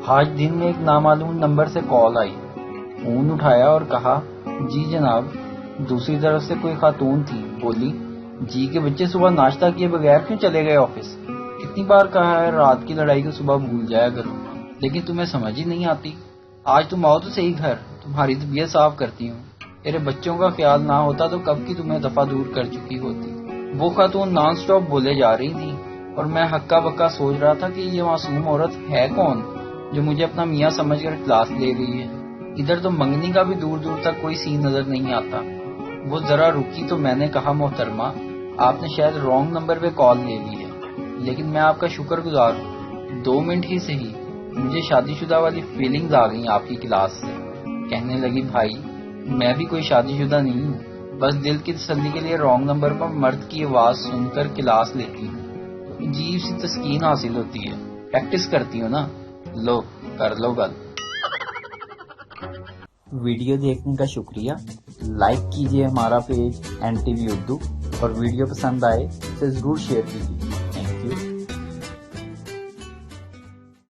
آج دن میں ایک نامعلوم نمبر سے کال آئی. فون اٹھایا اور کہا جی جناب. دوسری طرف سے کوئی خاتون تھی. بولی جی کے بچے صبح ناشتہ کیے بغیر کیوں چلے گئے آفس؟ کتنی بار کہا ہے رات کی لڑائی کو صبح بھول جایا کرو، لیکن تمہیں سمجھ ہی نہیں آتی. آج تم آؤ تو صحیح گھر، تمہاری طبیعت صاف کرتی ہوں. میرے بچوں کا خیال نہ ہوتا تو کب کی تمہیں دفعہ دور کر چکی ہوتی. وہ خاتون نان سٹاپ بولے جا رہی تھی اور میں ہکا بکا سوچ رہا تھا کہ یہ معصوم عورت ہے کون جو مجھے اپنا میاں سمجھ کر کلاس لے رہی ہے. ادھر تو منگنی کا بھی دور دور تک کوئی سین نظر نہیں آتا. وہ ذرا رکی تو میں نے کہا محترمہ آپ نے شاید رانگ نمبر پہ کال لے لی ہے، لیکن میں آپ کا شکر گزار ہوں. 2 منٹ ہی صحیح، مجھے شادی شدہ والی فیلنگز آ گئیں آپ کی کلاس سے. کہنے لگی بھائی میں بھی کوئی شادی شدہ نہیں ہوں، بس دل کی تسلی کے لیے رانگ نمبر پر مرد کی آواز سن کر کلاس لیتی ہوں. عجیب سی تسکین حاصل ہوتی ہے. پریکٹس کرتی ہوں نا. لو کر لو گل. ویڈیو دیکھنے کا شکریہ. لائک کیجیے ہمارا پیج NTV اردو، اور ویڈیو پسند آئے تو ضرور شیئر کیجیے.